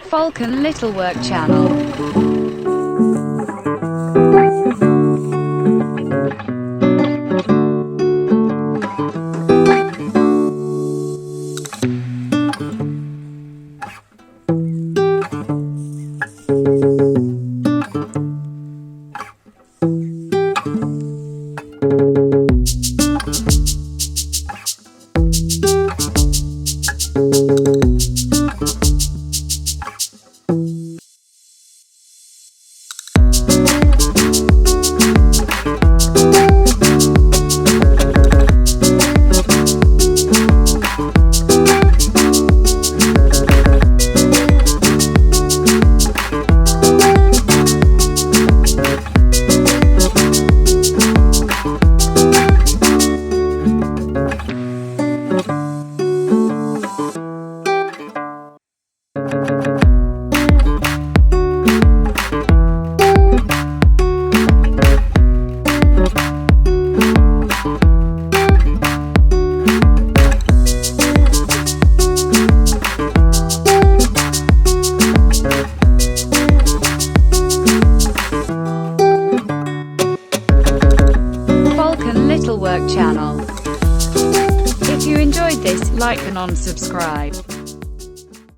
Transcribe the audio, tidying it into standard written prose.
Folk and Little Work channel. Little Work channel. If you enjoyed this, like and unsubscribe.